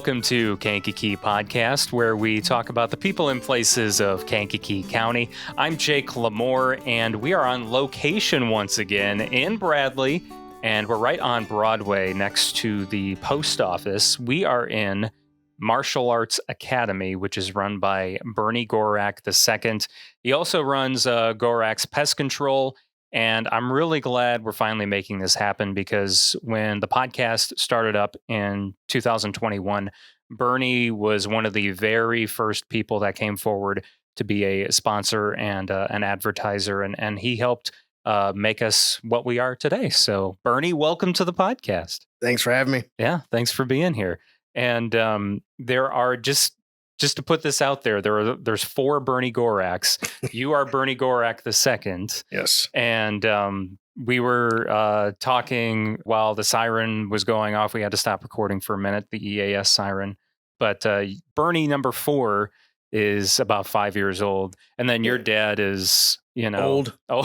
Welcome to Kankakee Podcast, where we talk about the people and places of Kankakee County. I'm Jake LaMore, and we are on location once again in Bradley, and we're right on Broadway next to the post office. We are in Martial Arts Academy, which is run by Bernie Gorak II. He also runs Gorak's Pest Control, and I'm really glad we're finally making this happen because when the podcast started up in 2021, Bernie was one of the very first people that came forward to be a sponsor and an advertiser, and he helped make us what we are today. So, Bernie, welcome to the podcast. Thanks for having me. Yeah, thanks for being here. And there are just to put this out there, there's 4 Bernie Goraks. You are Bernie Gorak II. Yes. And we were talking while the siren was going off. We had to stop recording for a minute, the EAS siren. But Bernie number 4 is about 5 years old. And then your dad is, old. Oh,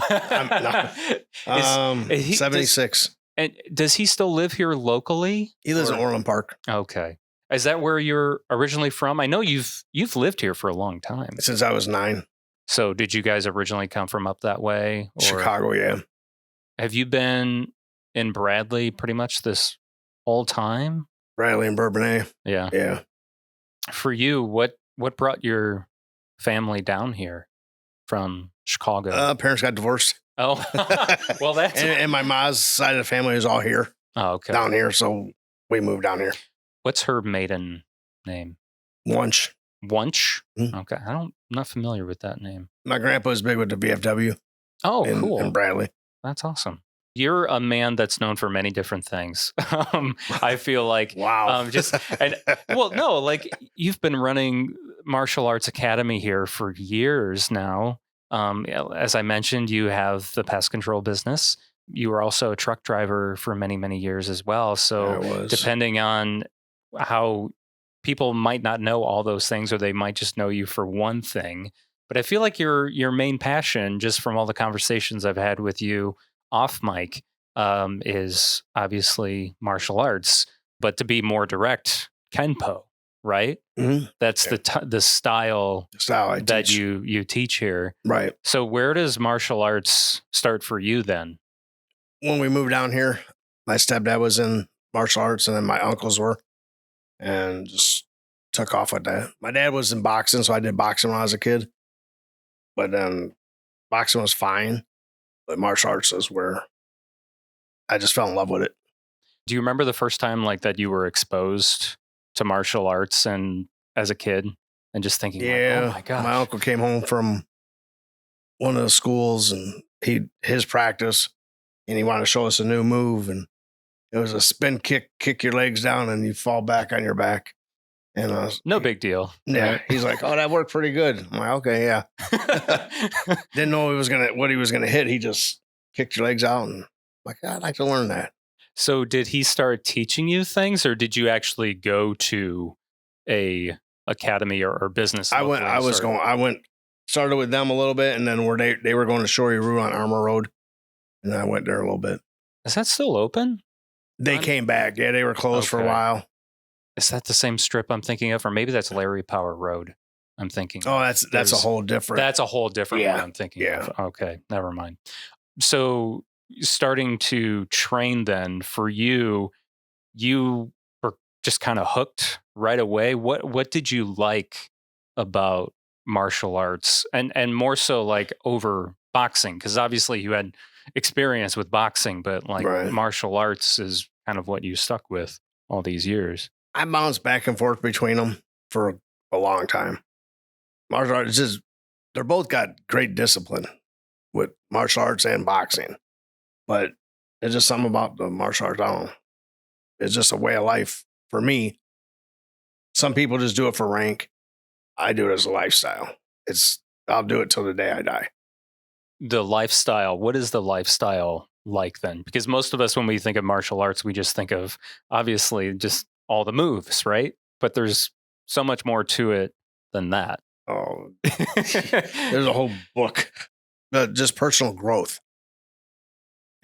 I'm 76. And does he still live here locally? He lives in Orland Park. Okay. Is that where you're originally from? I know you've lived here for a long time. Since I was 9. So did you guys originally come from up that way? Or Chicago, yeah. Have you been in Bradley pretty much this whole time? Bradley and Bourbonnais. Yeah. Yeah. For you, what brought your family down here from Chicago? Parents got divorced. Oh, well, that's... and my mom's side of the family is all here. Oh, okay. Down here, so we moved down here. What's her maiden name? Wunsch. Wunsch? Mm-hmm. Okay. I'm not familiar with that name. My grandpa was big with the VFW. Oh, cool. In Bradley. That's awesome. You're a man that's known for many different things. I feel like, wow. You've been running Martial Arts Academy here for years now. As I mentioned, you have the pest control business. You were also a truck driver for many, many years as well. So depending on how people might not know all those things, or they might just know you for one thing. But I feel like your main passion, just from all the conversations I've had with you off mic, is obviously martial arts. But to be more direct, Kenpo, right? Mm-hmm. That's the style that you teach here. Right. So where does martial arts start for you then? When we moved down here, my stepdad was in martial arts, and then my uncles were, and just took off with that. My dad was in boxing, so I did boxing when I was a kid. But then boxing was fine, but martial arts is where I just fell in love with it. Do you remember the first time like that you were exposed to martial arts and as a kid and just thinking, oh my gosh. My uncle came home from one of the schools and his practice, and he wanted to show us a new move, and it was a spin kick your legs down and you fall back on your back. And no big deal. Yeah. Right? He's like, oh, that worked pretty good. I'm like, okay, yeah. Didn't know what he was gonna hit. He just kicked your legs out, and I'm like, I'd like to learn that. So did he start teaching you things, or did you actually go to a academy or business? I started with them a little bit, and then where they were going to Shorey Roo on Armour Road, and I went there a little bit. Is that still open? They came back. Yeah, they were closed for a while. Is that the same strip I'm thinking of? Or maybe that's Larry Power Road I'm thinking of. Oh, that's a whole different. That's a whole different one I'm thinking of. Okay, never mind. So starting to train then, for you were just kind of hooked right away. What did you like about martial arts? And more so like over boxing? Because obviously you had experience with boxing, but like martial arts is kind of what you stuck with all these years. I bounced back and forth between them for a long time. Martial arts they're both got great discipline with martial arts and boxing, but there's just something about the martial arts. I don't know. It's just a way of life for me. Some people just do it for rank. I do it as a lifestyle. I'll do it till the day I die. The lifestyle. What is the lifestyle like then? Because most of us, when we think of martial arts, we just think of obviously just all the moves, right? But there's so much more to it than that. Oh, there's a whole book. Just personal growth.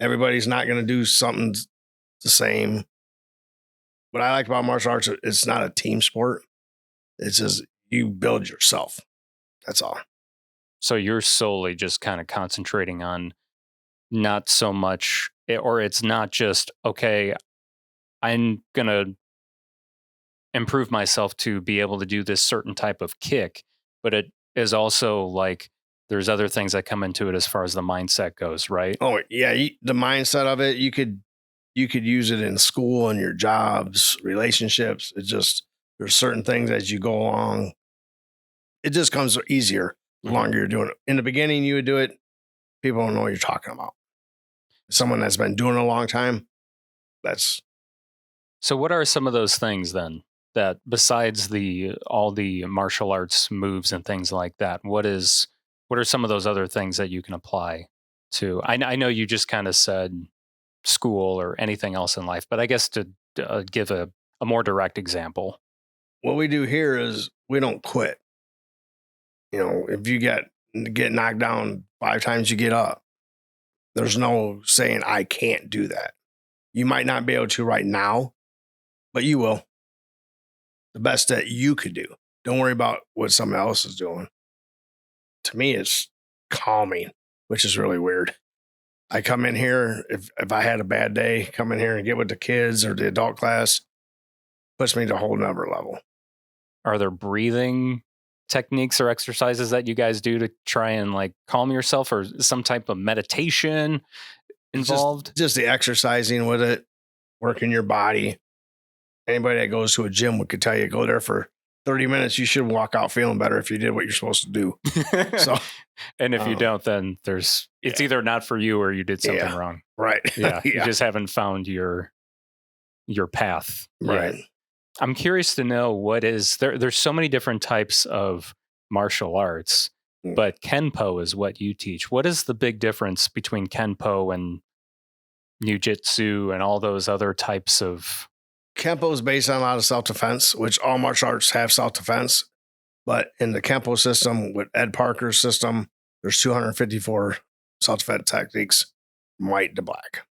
Everybody's not going to do something the same. what I like about martial arts, it's not a team sport. It's just you build yourself. That's all. So you're solely just kind of concentrating on not so much, or it's not just, okay, I'm going to improve myself to be able to do this certain type of kick, but it is also like there's other things that come into it as far as the mindset goes, right? Oh yeah, the mindset of it, you could use it in school and your jobs, relationships. It's just there's certain things as you go along, it just comes easier the longer you're doing it. In the beginning, you would do it, people don't know what you're talking about. Someone that's been doing it a long time, that's. So what are some of those things then that besides all the martial arts moves and things like that, what are some of those other things that you can apply to? I know you just kind of said school or anything else in life, but I guess to give a more direct example. What we do here is we don't quit. If you get knocked down 5 times, you get up. There's no saying I can't do that. You might not be able to right now, but you will. The best that you could do. Don't worry about what someone else is doing. To me, it's calming, which is really weird. I come in here, if I had a bad day, come in here and get with the kids or the adult class, puts me to a whole nother level. Are there breathing techniques or exercises that you guys do to try and like calm yourself, or some type of meditation involved? Just the exercising with it, working your body. Anybody that goes to a gym could tell you, go there for 30 minutes, you should walk out feeling better if you did what you're supposed to do. So, and if you don't, then it's either not for you or you did something wrong. Right. Yeah. You just haven't found your path. Right. Yet. I'm curious to know there's so many different types of martial arts, but Kenpo is what you teach. What is the big difference between Kenpo and Jiu-Jitsu and all those other types of? Kenpo is based on a lot of self-defense, which all martial arts have self-defense. But in the Kenpo system, with Ed Parker's system, there's 254 self-defense techniques from white to black.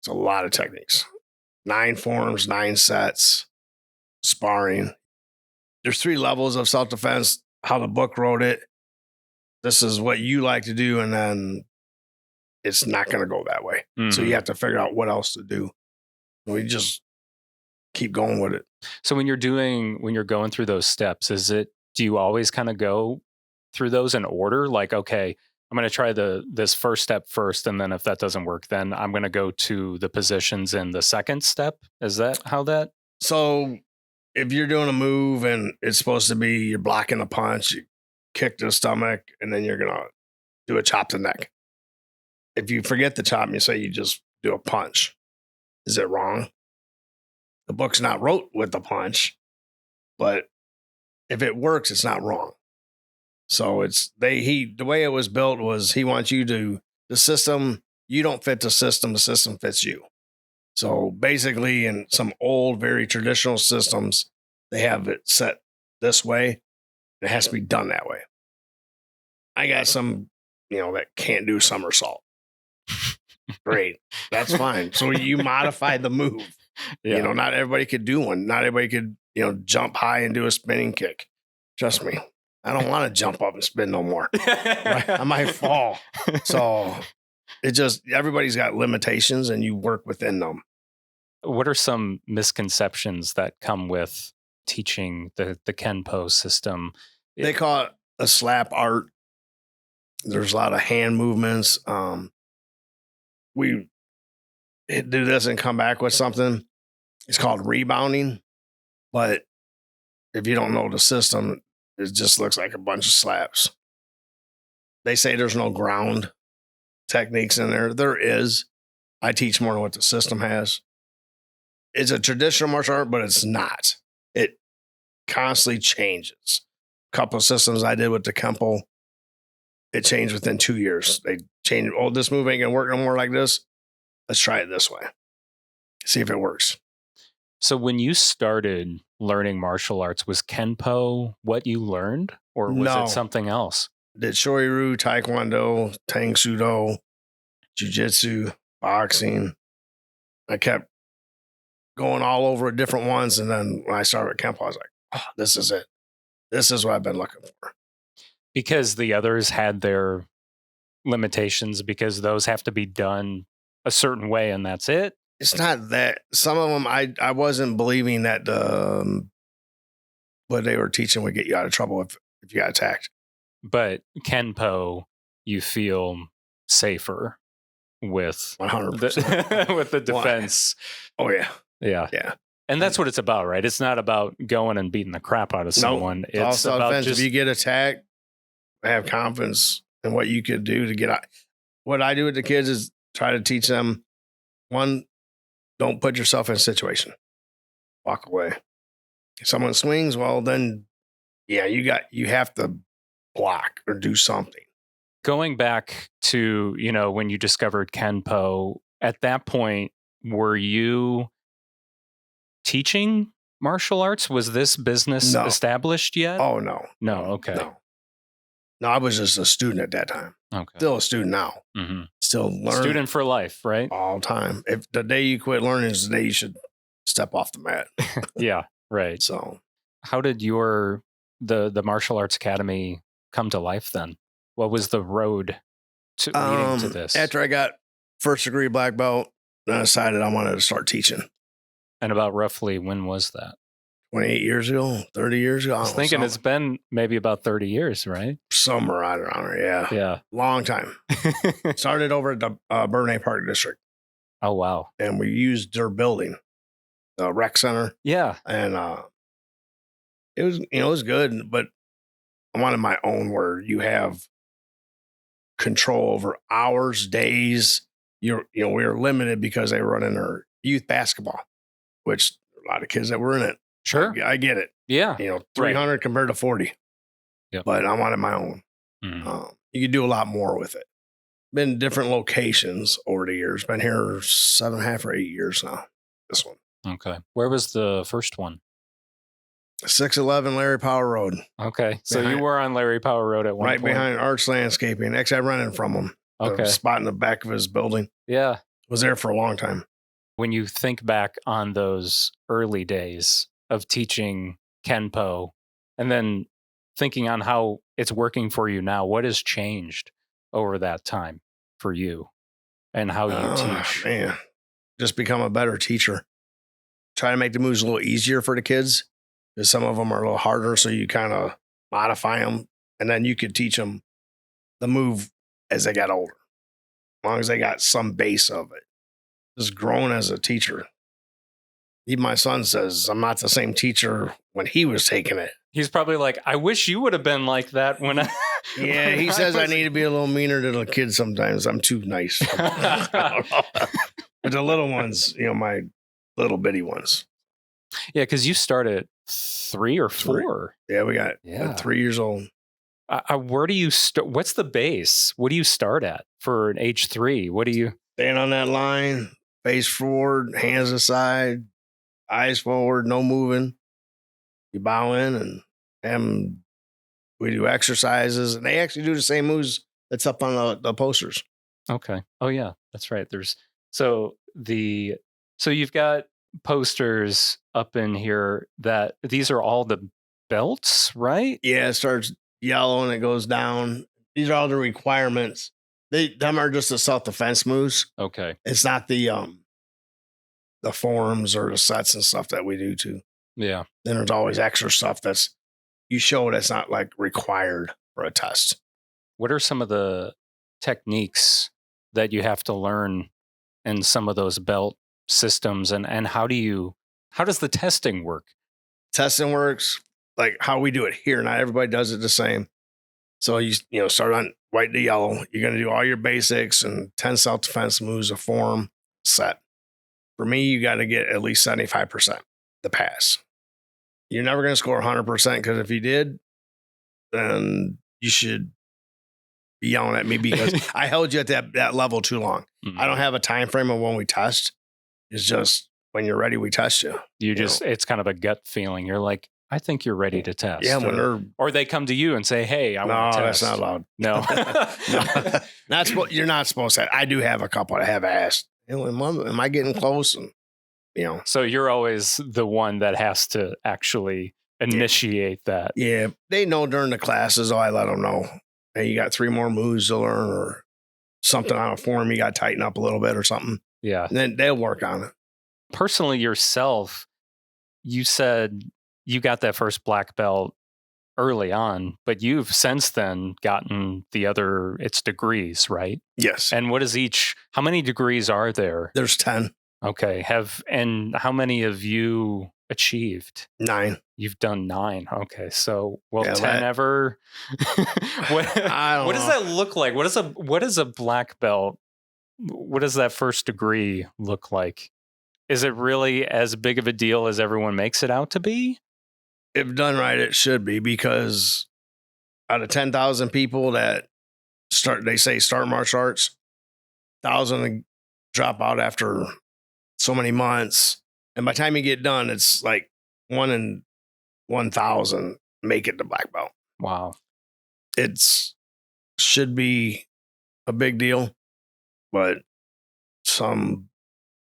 It's a lot of techniques. 9 forms, 9 sets, sparring. There's 3 levels of self-defense, how the book wrote it. This is what you like to do, and then it's not going to go that way. Mm-hmm. So you have to figure out what else to do. We just keep going with it. So when you're going through those steps, do you always kind of go through those in order? Like, okay, I'm going to try this first step first, and then if that doesn't work, then I'm going to go to the positions in the second step. Is that how that? So if you're doing a move and it's supposed to be you're blocking a punch, you kick to the stomach, and then you're going to do a chop to the neck. If you forget the chop and you say you just do a punch, is it wrong? The book's not wrote with the punch, but if it works, it's not wrong. So the way it was built was he wants you the system, you don't fit the system fits you. So basically in some old, very traditional systems, they have it set this way. It has to be done that way. I got some, that can't do somersault. Great. That's fine. So you modify the move. Yeah. Not everybody could do one. Not everybody could, jump high and do a spinning kick. Trust me. I don't want to jump up and spin no more. I might fall. So everybody's got limitations and you work within them. What are some misconceptions that come with teaching the Kenpo system? They call it a slap art. There's a lot of hand movements. We do this and come back with something. It's called rebounding. But if you don't know the system, it just looks like a bunch of slaps. They say there's no ground techniques in there. There is. I teach more than what the system has. It's a traditional martial art, but it's not. It constantly changes. A couple of systems I did with the Kenpo, it changed within 2 years. They changed, this move ain't going to work no more like this. Let's try it this way. See if it works. So when you started learning martial arts, was Kenpo what you learned, or was it something else? Did Shoiryu, Taekwondo, Tang Sudo, Jiu-Jitsu, boxing. I kept going all over different ones. And then when I started at Kenpo, I was like, oh, this is it. This is what I've been looking for. Because the others had their limitations, because those have to be done a certain way and that's it. It's not that. Some of them, I wasn't believing that what they were teaching would get you out of trouble if you got attacked. But Kenpo, you feel safer with 100%. with the defense. Oh, yeah. Yeah. Yeah. And that's what it's about, right? It's not about going and beating the crap out of someone. Nope. It's about just, if you get attacked, have confidence in what you could do to get out. What I do with the kids is try to teach them, one, don't put yourself in a situation. Walk away. If someone swings, well, then, yeah, you have to block or do something. Going back to, when you discovered Kenpo, at that point, were you teaching martial arts? Was this business established yet? Oh, no. No, okay. No, I was just a student at that time. Okay. Still a student now. Mm-hmm. Still learning. Student for life, right? All the time. If the day you quit learning is the day you should step off the mat. Yeah, right. So how did the Martial Arts Academy come to life then? What was the road to leading to this? After I got first degree black belt, I decided I wanted to start teaching. And about roughly when was that? 28 years ago, 30 years ago. I was thinking it's been maybe about 30 years, right? Somewhere right around there, yeah. Yeah. Long time. Started over at the Bernie Park District. Oh, wow. And we used their building, the rec center. Yeah. And it was good, but I wanted my own where you have control over hours, days. We were limited because they were running their youth basketball, which a lot of kids that were in it. Sure. I get it. Yeah. 300 compared to 40. Yep. But I wanted my own. Mm-hmm. You could do a lot more with it. Been different locations over the years. Been here 7.5 or 8 years now. This one. Okay. Where was the first one? 611 Larry Power Road. Okay. So you were on Larry Power Road at one point. Right behind Arch Landscaping. Actually, I rented from him. Okay. The spot in the back of his building. Yeah. Was there for a long time. When you think back on those early days of teaching Kenpo and then thinking on how it's working for you now, what has changed over that time for you and how you teach? Man, just become a better teacher. Try to make the moves a little easier for the kids because some of them are a little harder. So you kind of modify them and then you could teach them the move as they got older, as long as they got some base of it. Just growing as a teacher. Even my son says, I'm not the same teacher when he was taking it. He's probably like, I wish you would have been like that when I... Yeah, he says I need to be a little meaner to the kids sometimes. I'm too nice. But the little ones, my little bitty ones. Yeah, because you start at 3 or 4. Yeah, we got 3 years old. Where do you start? What's the base? What do you start at for an age 3? What do you... Stand on that line, face forward, hands aside, eyes forward, no moving. You bow in and we do exercises. And they actually do the same moves that's up on the posters. Okay. Oh, yeah, that's right. So you've got posters up in here that these are all the belts, right? Yeah, it starts yellow and it goes down. These are all the requirements. Them are just the self-defense moves. Okay. It's not the forms or the sets and stuff that we do too. Yeah. Then there's always extra stuff that's not like required for a test. What are some of the techniques that you have to learn in some of those belt systems and how does the testing work? Testing works like how we do it here. Not everybody does it the same. So you start on white to yellow. You're going to do all your basics and 10 self-defense moves, a form set. For me, you got to get at least 75% to pass. You're never going to score 100% because if you did, then you should be yelling at me because I held you at that level too long. Mm-hmm. I don't have a time frame of when we test. It's just when you're ready, we test you. It's kind of a gut feeling. You're like, I think you're ready to test. Yeah, or they come to you and say, "Hey, I want to test." No, that's not allowed. No, you're not supposed to. I do have a couple that have asked, "Am I getting close?" And So you're always the one that has to actually initiate that. Yeah, they know during the classes. I let them know, hey, you got 3 more moves to learn, or something on a form you got to tighten up a little bit or something. Yeah. And then they'll work on it. Personally, yourself, you said you got that first black belt early on, but you've since then gotten its degrees, right? Yes. And how many degrees are there? There's 10. Okay. And how many have you achieved? 9. You've done 9. Okay. So will 10 that, ever? What what does that look like? What is a black belt? What does that first degree look like? Is it really as big of a deal as everyone makes it out to be? If done right, it should be, because out of 10,000 people that start martial arts, 1,000 drop out after so many months. And by the time you get done, it's like 1 in 1,000 make it to black belt. Wow. Should be a big deal, but some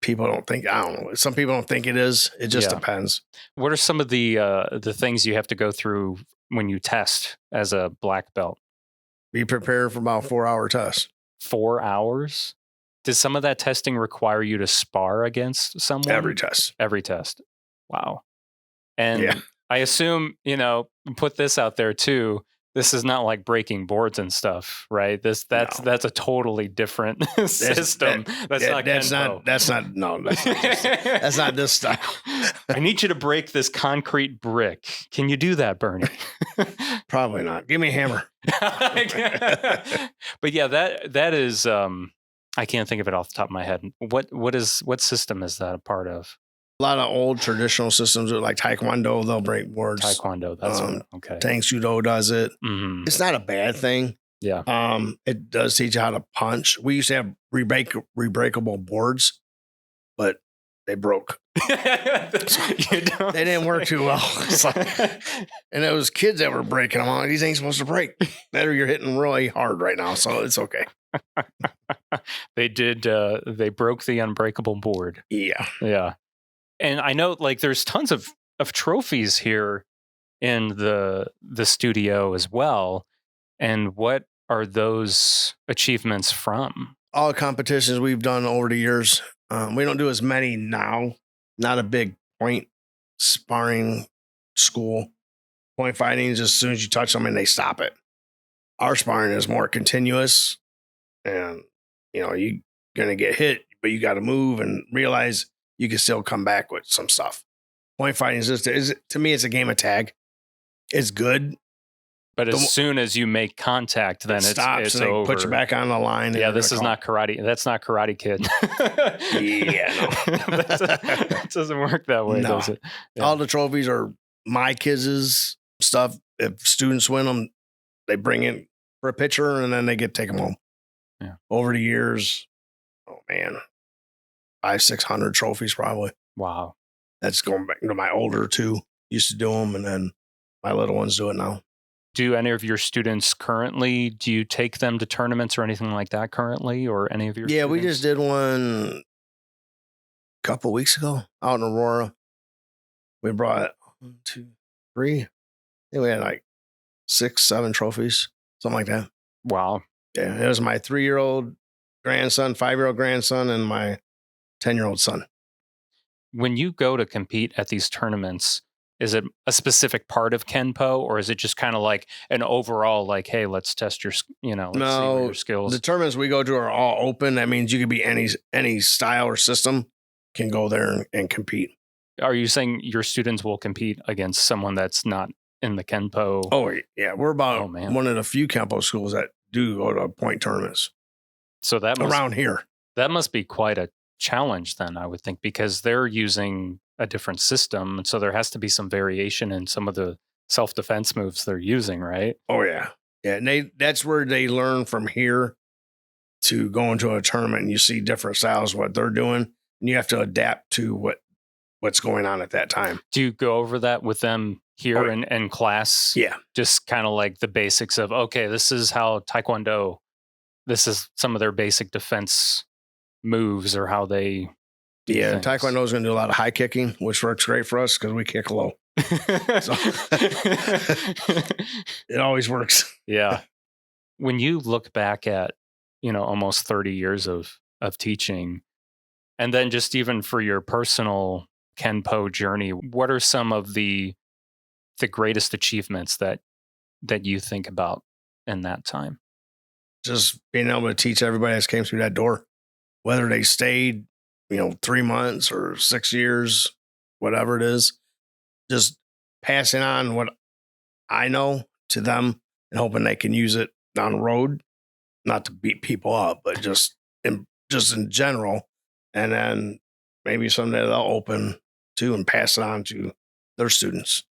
people don't think, I don't know. Some people don't think it is. It just depends. What are some of the things you have to go through when you test as a black belt? Be prepared for about 4-hour test. 4 hours? Does some of that testing require you to spar against someone? Every test. Wow. And I assume, put this out there too. This is not like breaking boards and stuff, right? That's a totally different system. That's not this style. I need you to break this concrete brick. Can you do that, Bernie? Probably not. Give me a hammer. But yeah, that is I can't think of it off the top of my head. What system is that a part of? A lot of old traditional systems like Taekwondo, they'll break boards. Taekwondo, that's okay. Tang Sudo does it. Mm-hmm. It's not a bad thing. Yeah. It does teach you how to punch. We used to have rebreakable boards, but they broke. They didn't work too well. And it was kids that were breaking them. These ain't supposed to break. Better you're hitting really hard right now, so it's okay. They broke the unbreakable board. Yeah. Yeah. And I know there's tons of trophies here in the studio as well. And what are those achievements from? All competitions we've done over the years. We don't do as many now. Not a big point sparring school. Point fighting is as soon as you touch them and they stop it. Our sparring is more continuous, and you're gonna get hit, but you got to move and realize you can still come back with some stuff. Point fighting to me, it's a game of tag. It's good. But as soon as you make contact, then it stops and over. Put you back on the line. Yeah, this is not karate. That's not Karate Kid. No. It doesn't work that way, does it? Yeah. All the trophies are my kids' stuff. If students win them, they bring in for a picture and then they get to take them home. Yeah. Over the years, 500-600 trophies probably. Wow. That's going back to my older 2 used to do them, and then my little ones do it now. Do any of your students do you take them to tournaments or anything like that currently, or any of your students? We just did one a couple weeks ago out in Aurora. We brought 1, 2, 3. I think we had 6, 7 trophies, something like that. Wow. Yeah, it was my 3-year-old grandson, 5-year-old grandson, and my 10-year-old son. When you go to compete at these tournaments, is it a specific part of Kenpo, or is it just kind of like an overall, hey, let's test your, see your skills? The tournaments we go to are all open. That means you could be any style or system can go there and compete. Are you saying your students will compete against someone that's not in the Kenpo? Oh, yeah. We're about one of the few Kenpo schools that do go to point tournaments. So around here. That must be quite a challenge then, I would think, because they're using a different system. So there has to be some variation in some of the self-defense moves they're using, right? Oh, yeah. Yeah. And that's where they learn from here to go into a tournament and you see different styles, what they're doing, and you have to adapt to what's going on at that time. Do you go over that with them here in class? Yeah. Just kind of like the basics of, okay, this is how Taekwondo, this is some of their basic defense moves or how they Yeah, things. Taekwondo is going to do a lot of high kicking, which works great for us because we kick low. So it always works. Yeah. When you look back at, almost 30 years of teaching, and then just even for your personal Kenpo journey, what are some of the greatest achievements that you think about in that time? Just being able to teach everybody that came through that door, whether they stayed, 3 months or 6 years, whatever it is, just passing on what I know to them and hoping they can use it down the road, not to beat people up, but just in general. And then maybe someday they'll open to and pass it on to their students.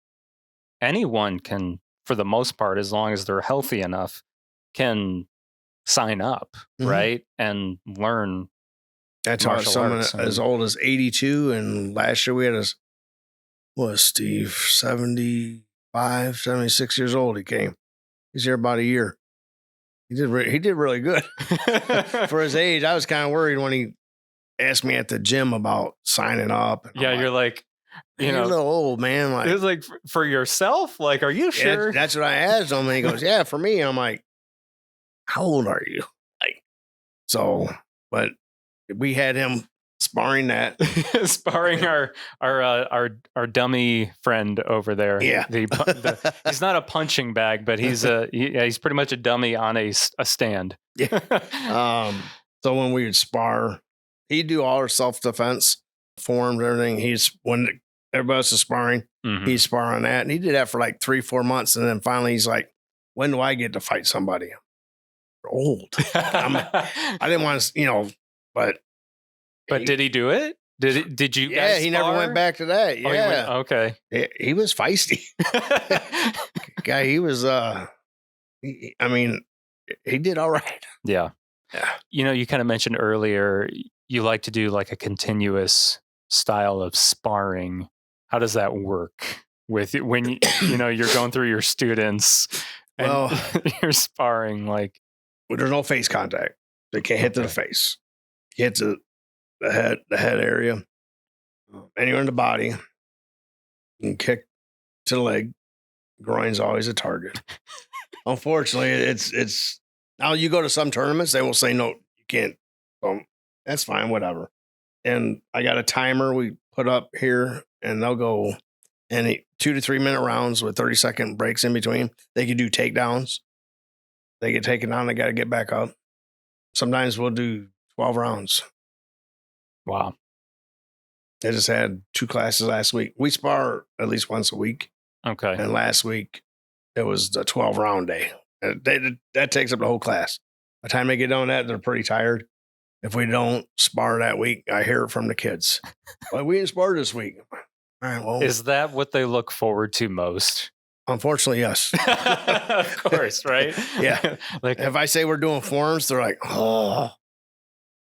Anyone can, for the most part, as long as they're healthy enough, can sign up, right? And learn. I taught someone as old as 82, and last year we had Steve, 75, 76 years old. He came. He's here about a year. He did really good for his age. I was kind of worried when he asked me at the gym about signing up. Yeah, you're like, you're a little old, man. It was like, for yourself? Like, are you sure? That's what I asked him, and he goes, yeah, for me. I'm like, how old are you? But we had him sparring that. Sparring our dummy friend over there. Yeah. He's not a punching bag, but he's pretty much a dummy on a stand. Yeah. So when we would spar, he'd do all our self-defense forms, everything. When everybody else is sparring, he'd spar on that. And he did that for like 3-4 months. And then finally he's like, when do I get to fight somebody? You're old. I didn't want to, but did he do it? Did you? Yeah, guys he spar? never went back to that. Yeah, okay. He was feisty. Guy, he was. He did all right. Yeah. Yeah. You kind of mentioned earlier you like to do like a continuous style of sparring. How does that work with when you're going through your students and you're sparring like? Well, there's no face contact. They can't hit to the face. You hit to the head area, anywhere in the body. You can kick to the leg. Groin's always a target. Unfortunately, it's now you go to some tournaments, they will say no, you can't. That's fine, whatever. And I got a timer we put up here, and they'll go any 2 to 3 minute rounds with 30-second breaks in between. They can do takedowns. They get taken down, they got to get back up. Sometimes we'll do 12 rounds. Wow. I just had 2 classes last week. We spar at least once a week. Okay. And last week, it was the 12-round day. That takes up the whole class. By the time they get done with that, they're pretty tired. If we don't spar that week, I hear it from the kids. Well, we didn't spar this week. All right, well. Is that what they look forward to most? Unfortunately, yes. Of course, right? Yeah. Like if I say we're doing forms, they're like, oh,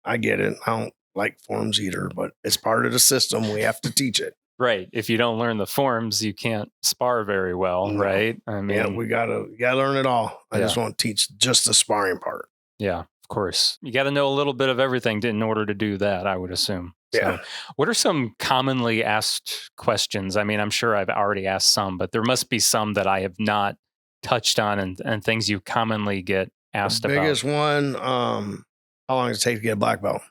I get it. I don't like forms either, but it's part of the system. We have to teach it. Right. If you don't learn the forms, you can't spar very well, right? I mean, yeah, we gotta learn it all. I just won't teach just the sparring part. Yeah, of course. You got to know a little bit of everything in order to do that, I would assume. Yeah. So, what are some commonly asked questions? I mean, I'm sure I've already asked some, but there must be some that I have not touched on and things you commonly get asked about. The biggest one, how long does it take to get a black belt?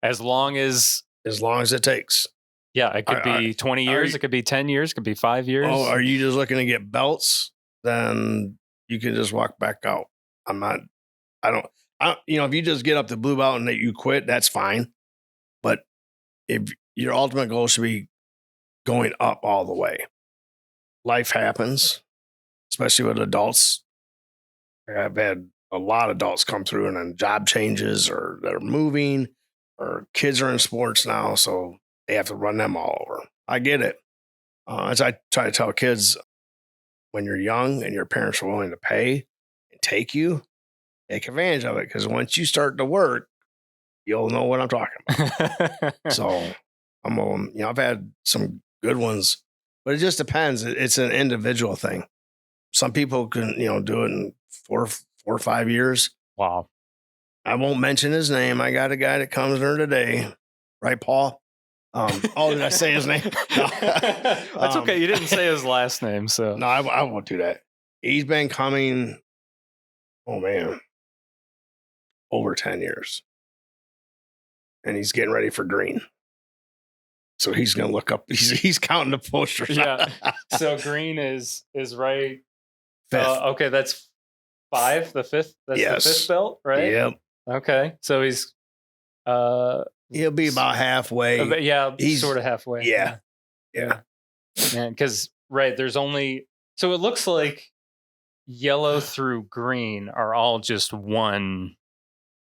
As long as it takes. Yeah, it could be 20 years, it could be 10 years, it could be 5 years. Oh, are you just looking to get belts? Then you can just walk back out. If you just get up to blue belt and that you quit, that's fine. But if your ultimate goal should be going up all the way. Life happens, especially with adults. I've had a lot of adults come through and then job changes or they're moving or kids are in sports now. So they have to run them all over. I get it. As I try to tell kids, when you're young and your parents are willing to pay and take you, take advantage of it. Because once you start to work, you'll know what I'm talking about. So I've had some good ones, but it just depends. It's an individual thing. Some people can, do it in 4 or 5 years. Wow. I won't mention his name. I got a guy that comes there today. right, Paul? Did I say his name? No. That's okay. You didn't say his last name, so No, I won't do that. He's been coming, oh man, over 10 years. And he's getting ready for green. So he's going to look up. He's counting the posters. Yeah. So green is right. Fifth. Okay, that's 5. The fifth. That's Yes. the 5th belt, right? Yep. Okay, so he's. He'll be about halfway. He's sort of halfway. Yeah. Man, because there's only so it looks like yellow through green are all just one.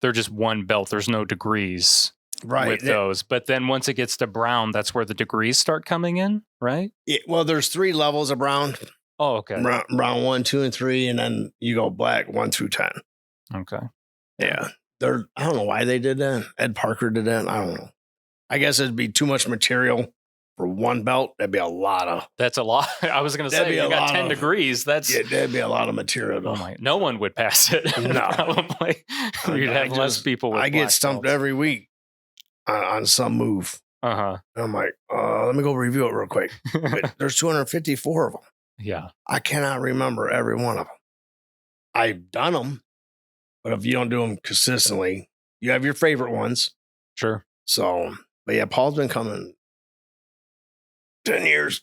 They're just one belt. There's no degrees with those. But then once it gets to brown, that's where the degrees start coming in, right? Yeah, well, there's 3 levels of brown. Oh, okay. Brown 1, 2, and 3, and then you go black 1 through 10. Okay. Yeah. I don't know why they did that. Ed Parker did that. I don't know. I guess it'd be too much material for one belt. That'd be a lot of. That's a lot. I was going to say, you got 10 degrees. That'd be a lot of material. Oh my! No one would pass it. No. Probably. You'd have less people. With I get stumped belts. every week on some move. I'm like, let me go review it real quick. But there's 254 of them. Yeah. I cannot remember every one of them. I've done them. But if you don't do them consistently, you have your favorite ones. Sure. So, but yeah, Paul's been coming 10 years.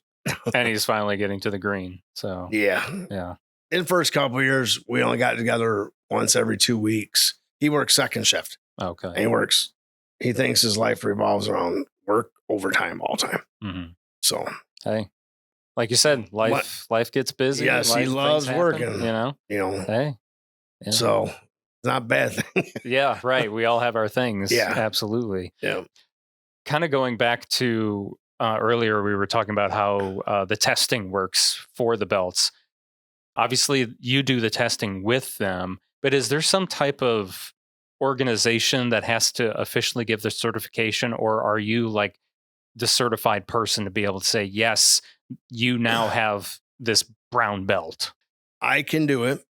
And he's finally getting to the green. So, yeah. In the first couple of years, we only got together once every 2 weeks. He works second shift. Okay. And he thinks his life revolves around work, overtime, all time. Mm-hmm. So, hey, like you said, life gets busy. Yes, he loves working. Hey. Yeah. So, not a bad thing. Yeah, right. We all have our things. Yeah. Absolutely. Yeah. Kind of going back to earlier, we were talking about how the testing works for the belts. Obviously, you do the testing with them, but is there some type of organization that has to officially give the certification, or are you like the certified person to be able to say, yes, you now have this brown belt? I can do it.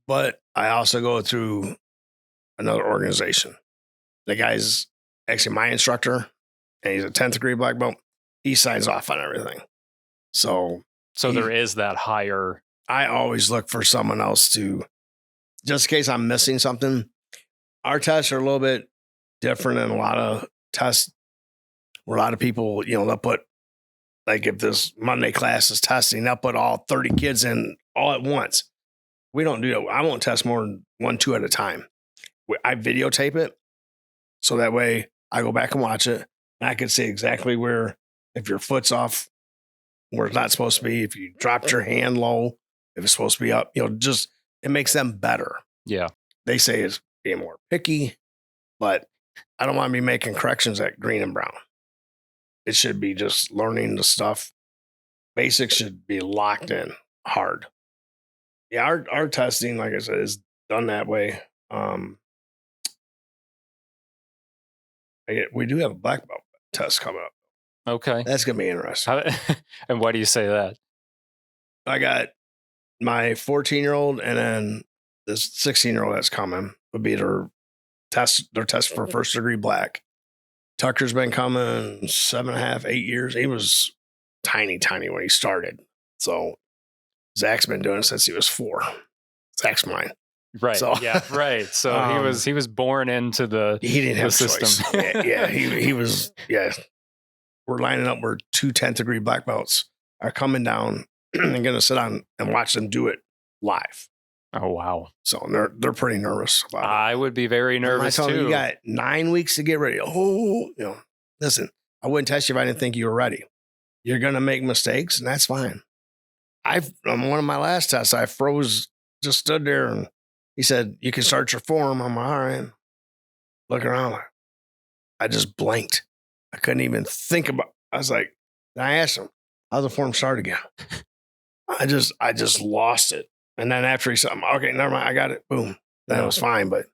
But I also go through another organization. The guy's actually my instructor, and he's a 10th degree black belt. He signs off on everything. So there is that higher. I always look for someone else to, just in case I'm missing something. Our tests are a little bit different than a lot of tests where a lot of people, they'll put, like if this Monday class is testing, they'll put all 30 kids in all at once. We don't do that. I won't test more than 1, 2 at a time. I videotape it. So that way I go back and watch it. And I can see exactly where, if your foot's off where it's not supposed to be, if you dropped your hand low, if it's supposed to be up, just, it makes them better. Yeah. They say it's being more picky, but I don't want to be making corrections at green and brown. It should be just learning the stuff. Basics should be locked in hard. Yeah, our testing, like I said, is done that way. We do have a black belt test coming up. Okay. That's going to be interesting. And why do you say that? I got my 14-year-old and then this 16-year-old that's coming would be their test for first degree black. Tucker's been coming 7.5, 8 years. He was tiny when he started. So Zach's been doing it since he was 4. Zach's mine. Right. So, yeah. Right. So he was born into the he didn't have system. Choice. Yeah. He was. Yeah. We're lining up where 2 10th degree black belts are coming down and going to sit on and watch them do it live. Oh wow. So they're pretty nervous about it. I would be very nervous too. too. You got 9 weeks to get ready. Listen, I wouldn't test you if I didn't think you were ready. You're going to make mistakes, and that's fine. On one of my last tests, I froze, just stood there, and he said, "You can start your form." I'm like, all right. Look around. I just blanked. I couldn't even think about. I was like, and I asked him, "How's the form start again?" I just lost it. And then after he said, "Okay, never mind, I got it." Boom. That was fine, but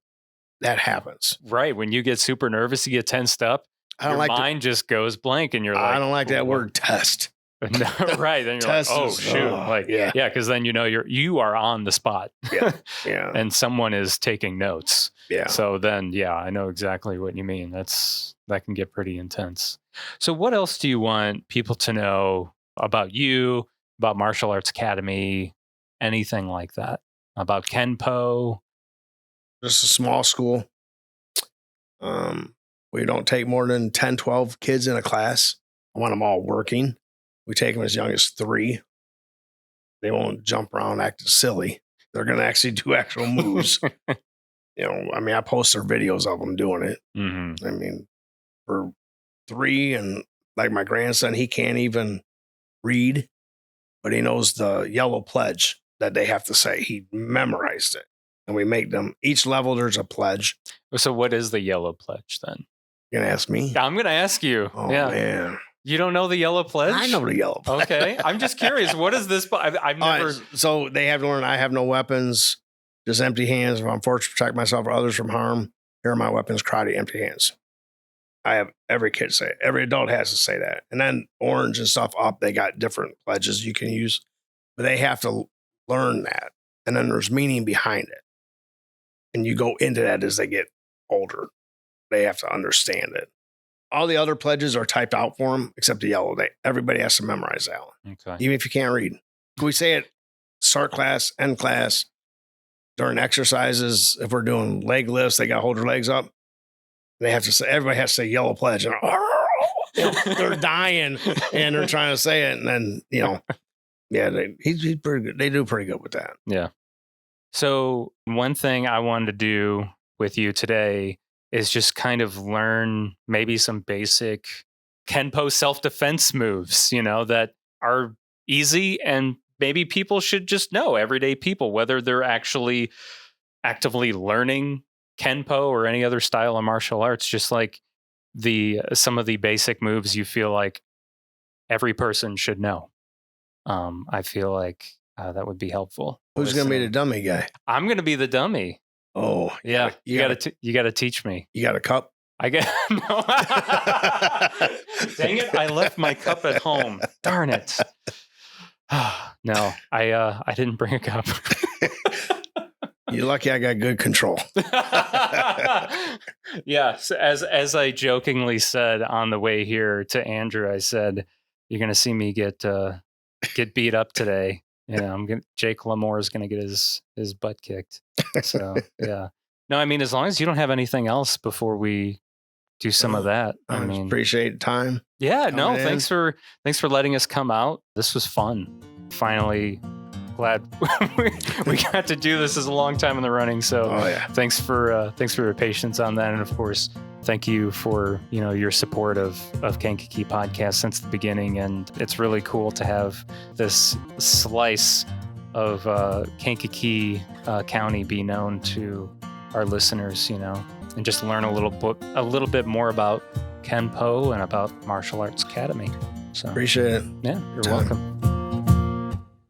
that happens. Right. When you get super nervous, you get tensed up. Your mind just goes blank, and you're like, I don't like that word test. Right. Then you're like, oh, shoot. yeah. Because then you are on the spot. Yeah. And someone is taking notes. Yeah. So then, I know exactly what you mean. That can get pretty intense. So what else do you want people to know about you, about Martial Arts Academy, anything like that? About Kenpo? Just a small school. We don't take more than 10, 12 kids in a class. I want them all working. We take them as young as 3. They won't jump around acting silly. They're going to actually do actual moves. I post their videos of them doing it. Mm-hmm. For 3, and like my grandson, he can't even read, but he knows the yellow pledge that they have to say. He memorized it. And we make them, each level, there's a pledge. So what is the yellow pledge then? You're going to ask me? I'm going to ask you. Oh, man. You don't know the yellow pledge? I know the yellow pledge. Okay. I'm just curious. What is this? I've never. So they have to learn, I have no weapons, just empty hands. If I'm forced to protect myself or others from harm, here are my weapons, karate, empty hands. I have every kid say it. Every adult has to say that. And then orange and stuff up, they got different pledges you can use, but they have to learn that. And then there's meaning behind it. And you go into that as they get older. They have to understand it. All the other pledges are typed out for them, except the yellow. Everybody has to memorize that one. Okay. Even if you can't read. We say it start class, end class, during exercises. If we're doing leg lifts, they got to hold their legs up. They have to say, everybody has to say yellow pledge. And they're dying and they're trying to say it. And then, he's pretty good. They do pretty good with that. Yeah. So one thing I wanted to do with you today is just kind of learn maybe some basic Kenpo self-defense moves, that are easy and maybe people should just know, everyday people, whether they're actually actively learning Kenpo or any other style of martial arts, just like some of the basic moves you feel like every person should know. I feel like that would be helpful. Who's going to be the dummy guy? I'm going to be the dummy. Oh, yeah. You got to teach me. You got a cup? I get no. Dang it! I left my cup at home. Darn it! No, I didn't bring a cup. You're lucky I got good control. Yeah. So as I jokingly said on the way here to Andrew, I said, "You're going to see me get beat up today. Jake LaMore is going to get his butt kicked." So yeah. No, as long as you don't have anything else before we do some of that. I appreciate the time. Yeah. No. Thanks for letting us come out. This was fun. Finally. Glad we got to do this. Is a long time in the running. So thanks for your patience on that. And of course, thank you for, your support of Kankakee Podcast since the beginning. And it's really cool to have this slice of Kankakee County be known to our listeners, and just learn a little bit more about Kenpo and about Martial Arts Academy. So appreciate it. Yeah, you're welcome.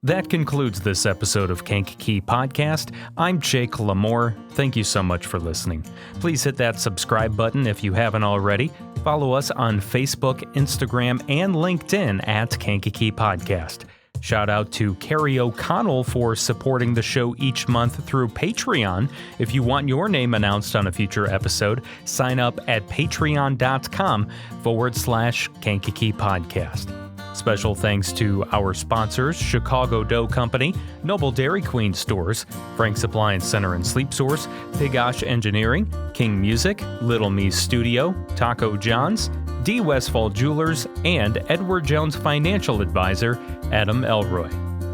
That concludes this episode of Kankakee Podcast. I'm Jake LaMore. Thank you so much for listening. Please hit that subscribe button if you haven't already. Follow us on Facebook, Instagram, and LinkedIn at Kankakee Podcast. Shout out to Carrie O'Connell for supporting the show each month through Patreon. If you want your name announced on a future episode, sign up at patreon.com/Kankakee Podcast. Special thanks to our sponsors, Chicago Dough Company, Noble Dairy Queen Stores, Frank's Appliance Center and Sleep Source, Pigosh Engineering, King Music, Little Me's Studio, Taco John's, D. Westfall Jewelers, and Edward Jones Financial Advisor, Adam Elroy.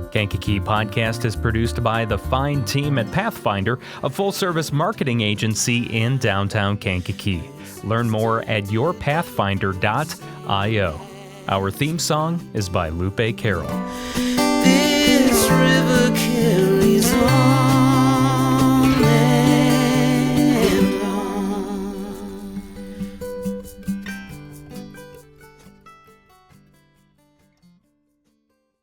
Kankakee Podcast is produced by the fine team at Pathfinder, a full-service marketing agency in downtown Kankakee. Learn more at yourpathfinder.io. Our theme song is by Lupe Carroll.